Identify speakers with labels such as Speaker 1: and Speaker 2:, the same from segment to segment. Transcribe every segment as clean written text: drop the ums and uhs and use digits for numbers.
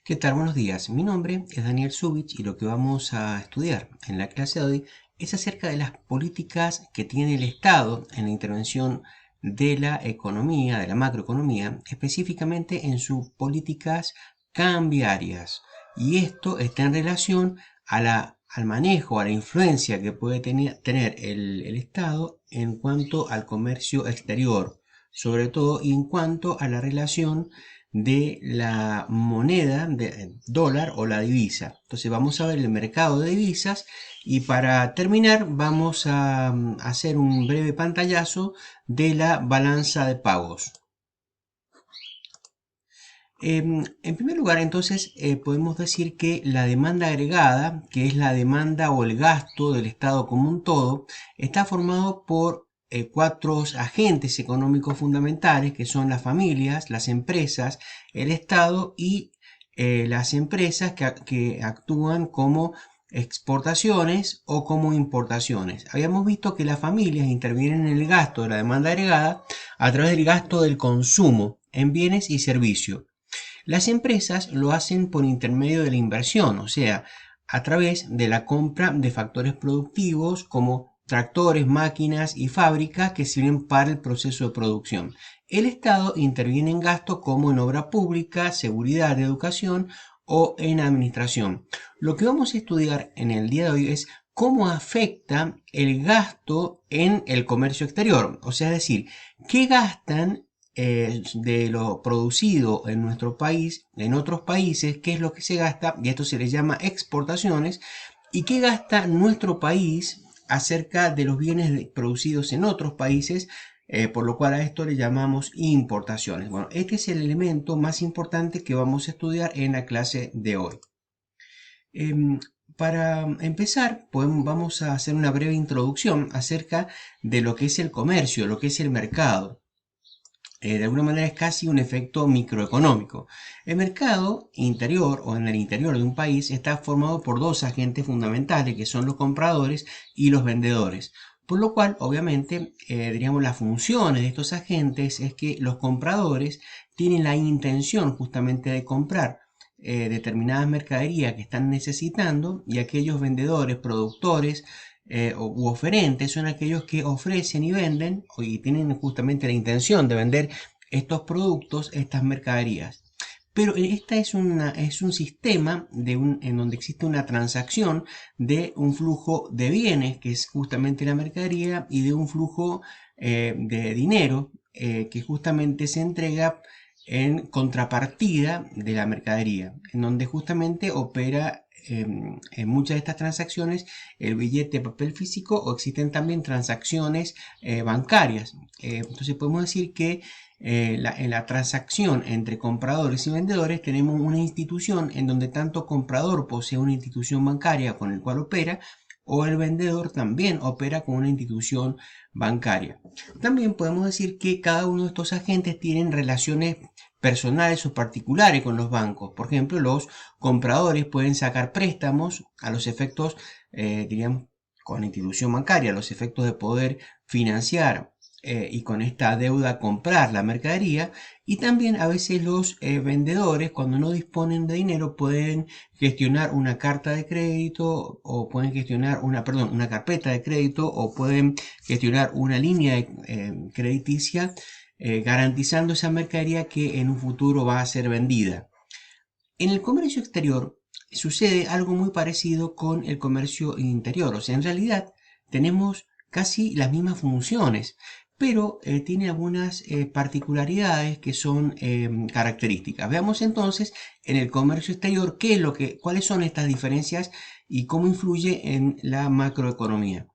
Speaker 1: ¿Qué tal? Buenos días. Mi nombre es Daniel Zubich y lo que vamos a estudiar en la clase de hoy es acerca de las políticas que tiene el Estado en la intervención de la economía, de la macroeconomía, específicamente en sus políticas cambiarias. Y esto está en relación al manejo, a la influencia que puede tener el Estado en cuanto al comercio exterior, sobre todo y en cuanto a la relación de la moneda de dólar o la divisa. Entonces vamos a ver el mercado de divisas y para terminar vamos a hacer un breve pantallazo de la balanza de pagos. En primer lugar, entonces, podemos decir que la demanda agregada, que es la demanda o el gasto del Estado como un todo, está formado por cuatro agentes económicos fundamentales, que son las familias, las empresas, el Estado y las empresas que actúan como exportaciones o como importaciones. Habíamos visto que las familias intervienen en el gasto de la demanda agregada a través del gasto del consumo en bienes y servicios. Las empresas lo hacen por intermedio de la inversión, o sea, a través de la compra de factores productivos como tractores, máquinas y fábricas que sirven para el proceso de producción. El Estado interviene en gastos como en obra pública, seguridad, educación o en administración. Lo que vamos a estudiar en el día de hoy es cómo afecta el gasto en el comercio exterior, o sea, es decir, qué gastan de lo producido en nuestro país, en otros países, qué es lo que se gasta, y esto se le llama exportaciones, y qué gasta nuestro país acerca de los bienes producidos en otros países, por lo cual a esto le llamamos importaciones. Bueno, este es el elemento más importante que vamos a estudiar en la clase de hoy. Para empezar, vamos a hacer una breve introducción acerca de lo que es el comercio, lo que es el mercado. De alguna manera es casi un efecto microeconómico. El mercado interior o en el interior de un país está formado por dos agentes fundamentales que son los compradores y los vendedores. Por lo cual, obviamente, diríamos, las funciones de estos agentes es que los compradores tienen la intención justamente de comprar determinadas mercaderías que están necesitando y aquellos vendedores, productores, u oferentes son aquellos que ofrecen y venden y tienen justamente la intención de vender estos productos, estas mercaderías. Pero esta es un sistema en donde existe una transacción de un flujo de bienes, que es justamente la mercadería, y de un flujo de dinero, que justamente se entrega en contrapartida de la mercadería, en donde justamente opera en muchas de estas transacciones el billete de papel físico o existen también transacciones bancarias. Entonces podemos decir que en la transacción entre compradores y vendedores tenemos una institución en donde tanto comprador posee una institución bancaria con el cual opera o el vendedor también opera con una institución bancaria. También podemos decir que cada uno de estos agentes tienen relaciones personales o particulares con los bancos. Por ejemplo, los compradores pueden sacar préstamos a los efectos, diríamos, con la institución bancaria, a los efectos de poder financiar y con esta deuda comprar la mercadería. Y también a veces los vendedores, cuando no disponen de dinero, pueden gestionar una carta de crédito o pueden gestionar una carpeta de crédito o pueden gestionar una línea crediticia garantizando esa mercadería que en un futuro va a ser vendida. En el comercio exterior sucede algo muy parecido con el comercio interior, o sea, en realidad tenemos casi las mismas funciones, pero tiene algunas particularidades que son características. Veamos entonces en el comercio exterior cuáles son estas diferencias y cómo influye en la macroeconomía.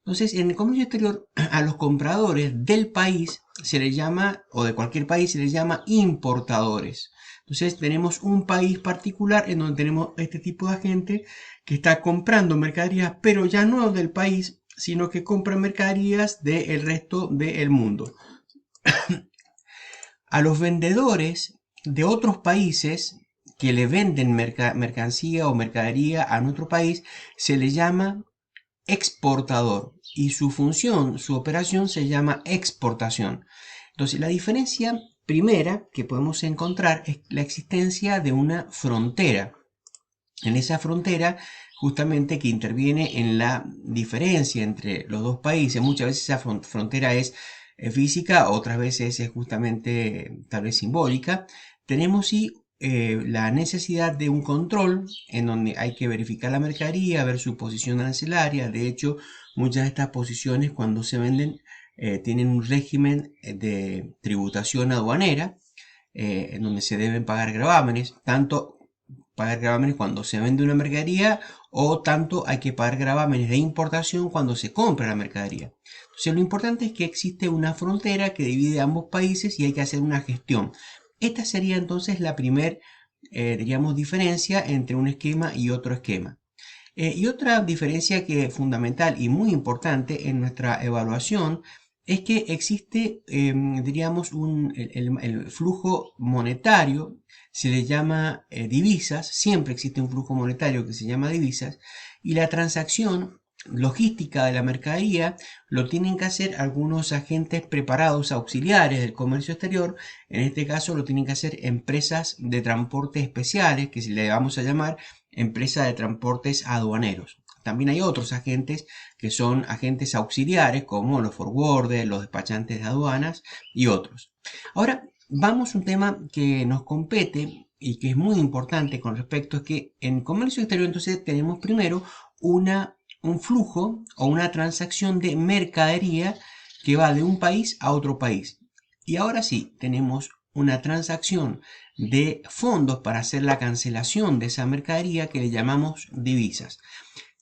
Speaker 1: Entonces, en el comercio exterior, a los compradores del país se les llama, o de cualquier país, se les llama importadores. Entonces, tenemos un país particular en donde tenemos este tipo de gente que está comprando mercaderías, pero ya no del país, sino que compra mercaderías del resto del mundo. A los vendedores de otros países que le venden mercancía o mercadería a nuestro país, se les llama exportador y su función, su operación se llama exportación. Entonces, la diferencia primera que podemos encontrar es la existencia de una frontera. En esa frontera, justamente que interviene en la diferencia entre los dos países, muchas veces esa frontera es física, otras veces es justamente tal vez simbólica, tenemos sí la necesidad de un control en donde hay que verificar la mercadería, ver su posición arancelaria. De hecho, muchas de estas posiciones cuando se venden tienen un régimen de tributación aduanera en donde se deben pagar gravámenes, tanto pagar gravámenes cuando se vende una mercadería o tanto hay que pagar gravámenes de importación cuando se compra la mercadería. Entonces lo importante es que existe una frontera que divide ambos países y hay que hacer una gestión. Esta sería entonces la primera, diríamos, diferencia entre un esquema y otro esquema. Y otra diferencia que es fundamental y muy importante en nuestra evaluación es que existe, diríamos, el flujo monetario, se le llama divisas, siempre existe un flujo monetario que se llama divisas, y la transacción logística de la mercadería lo tienen que hacer algunos agentes preparados auxiliares del comercio exterior. En este caso lo tienen que hacer empresas de transporte especiales, que le vamos a llamar empresa de transportes aduaneros. También hay otros agentes que son agentes auxiliares como los forwarders, los despachantes de aduanas y otros. Ahora vamos a un tema que nos compete y que es muy importante con respecto a que en comercio exterior entonces tenemos primero un flujo o una transacción de mercadería que va de un país a otro país. Y ahora sí, tenemos una transacción de fondos para hacer la cancelación de esa mercadería que le llamamos divisas.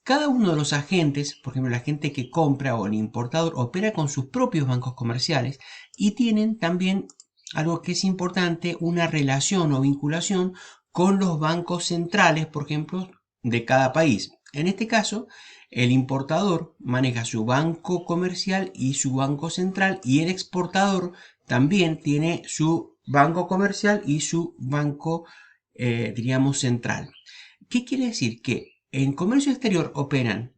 Speaker 1: Cada uno de los agentes, por ejemplo, la gente que compra o el importador, opera con sus propios bancos comerciales y tienen también algo que es importante, una relación o vinculación con los bancos centrales, por ejemplo, de cada país. En este caso, el importador maneja su banco comercial y su banco central y el exportador también tiene su banco comercial y su banco, diríamos, central. ¿Qué quiere decir? Que en comercio exterior operan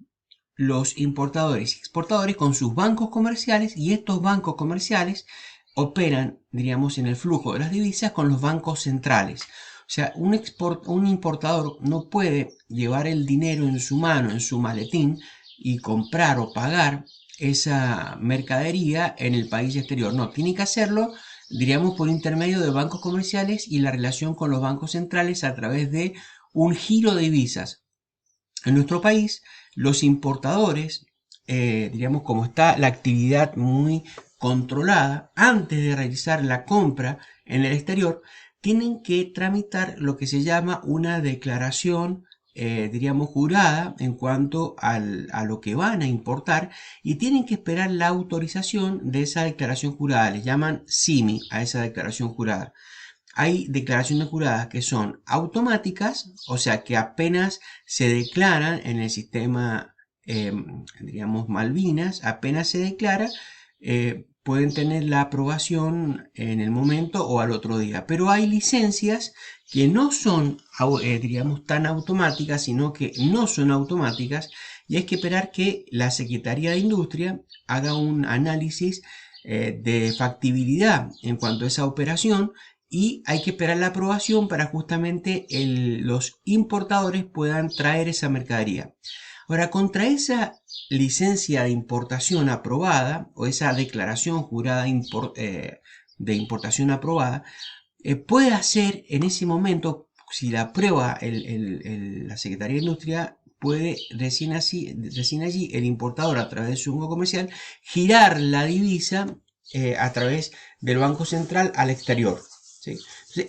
Speaker 1: los importadores y exportadores con sus bancos comerciales y estos bancos comerciales operan, diríamos, en el flujo de las divisas con los bancos centrales. O sea, un importador no puede llevar el dinero en su mano, en su maletín, y comprar o pagar esa mercadería en el país exterior. No, tiene que hacerlo, diríamos, por intermedio de bancos comerciales y la relación con los bancos centrales a través de un giro de divisas. En nuestro país, los importadores, diríamos, como está la actividad muy controlada, antes de realizar la compra en el exterior, tienen que tramitar lo que se llama una declaración, diríamos, jurada en cuanto a lo que van a importar y tienen que esperar la autorización de esa declaración jurada. Les llaman SIMI a esa declaración jurada. Hay declaraciones juradas que son automáticas, o sea que apenas se declaran en el sistema, digamos, Malvinas, apenas se declara, pueden tener la aprobación en el momento o al otro día. Pero hay licencias que no son, diríamos, tan automáticas, sino que no son automáticas y hay que esperar que la Secretaría de Industria haga un análisis de factibilidad en cuanto a esa operación y hay que esperar la aprobación para justamente los importadores puedan traer esa mercadería. Ahora, contra esa licencia de importación aprobada o esa declaración jurada de importación aprobada, puede hacer en ese momento, si la aprueba la Secretaría de Industria, puede recién allí el importador a través de su banco comercial girar la divisa a través del Banco Central al exterior. ¿Sí?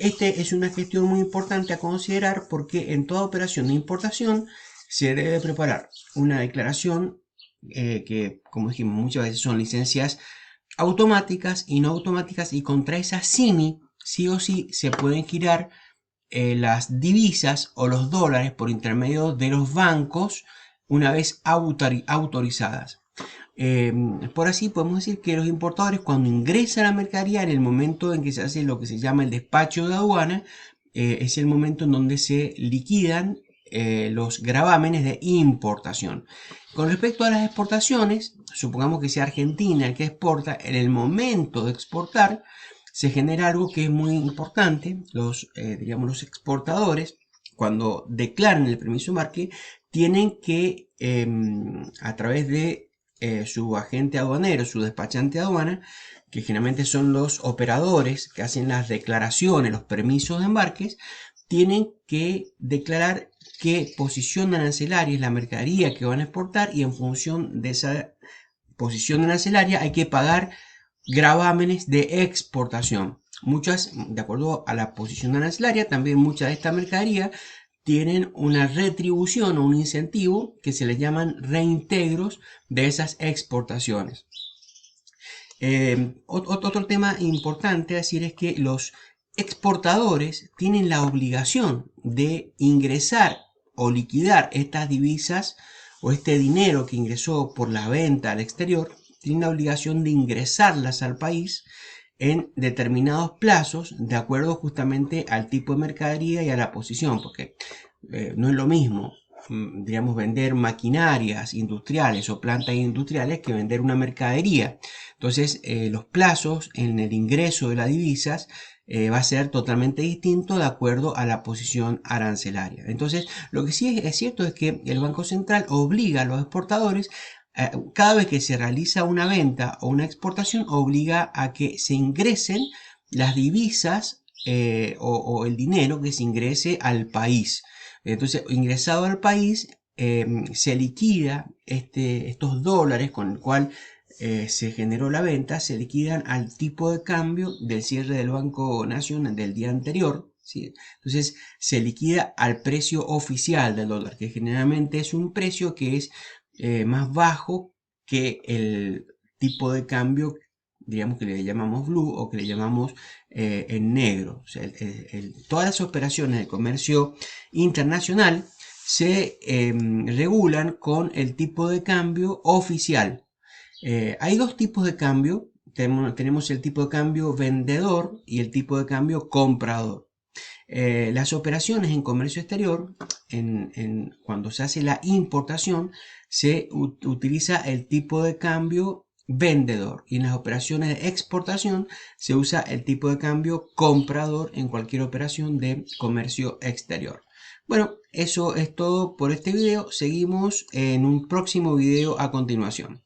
Speaker 1: Esta es una gestión muy importante a considerar porque en toda operación de importación se debe preparar una declaración que, como dijimos, muchas veces son licencias automáticas y no automáticas y contra esa SIMI sí o sí se pueden girar las divisas o los dólares por intermedio de los bancos una vez autorizadas. Por así podemos decir que los importadores cuando ingresan la mercadería en el momento en que se hace lo que se llama el despacho de aduana, es el momento en donde se liquidan los gravámenes de importación. Con respecto a las exportaciones, supongamos que sea Argentina el que exporta, en el momento de exportar se genera algo que es muy importante. Digamos, los exportadores, cuando declaran el permiso de embarque, tienen que, a través de su agente aduanero, su despachante de aduana, que generalmente son los operadores que hacen las declaraciones, los permisos de embarques, tienen que declarar qué posición arancelaria es la mercadería que van a exportar, y en función de esa posición arancelaria hay que pagar gravámenes de exportación. Muchas, de acuerdo a la posición arancelaria, también mucha de esta mercadería tienen una retribución o un incentivo que se les llaman reintegros de esas exportaciones. Otro tema importante a decir es que los exportadores tienen la obligación de ingresar o liquidar estas divisas o este dinero que ingresó por la venta al exterior, tienen la obligación de ingresarlas al país en determinados plazos, de acuerdo justamente al tipo de mercadería y a la posición, porque no es lo mismo, digamos, vender maquinarias industriales o plantas industriales que vender una mercadería. Entonces, los plazos en el ingreso de las divisas va a ser totalmente distinto de acuerdo a la posición arancelaria. Entonces, lo que sí es cierto es que el Banco Central obliga a los exportadores, cada vez que se realiza una venta o una exportación, obliga a que se ingresen las divisas o el dinero que se ingrese al país. Entonces, ingresado al país, se liquida estos dólares con el cual se generó la venta, se liquidan al tipo de cambio del cierre del Banco Nacional del día anterior, ¿sí? Entonces se liquida al precio oficial del dólar, que generalmente es un precio que es más bajo que el tipo de cambio, digamos, que le llamamos blue o que le llamamos en negro. O sea, todas las operaciones de comercio internacional se regulan con el tipo de cambio oficial. Hay dos tipos de cambio. Tenemos el tipo de cambio vendedor y el tipo de cambio comprador. Las operaciones en comercio exterior, cuando se hace la importación, se utiliza el tipo de cambio vendedor, y en las operaciones de exportación se usa el tipo de cambio comprador en cualquier operación de comercio exterior. Bueno, eso es todo por este video. Seguimos en un próximo video a continuación.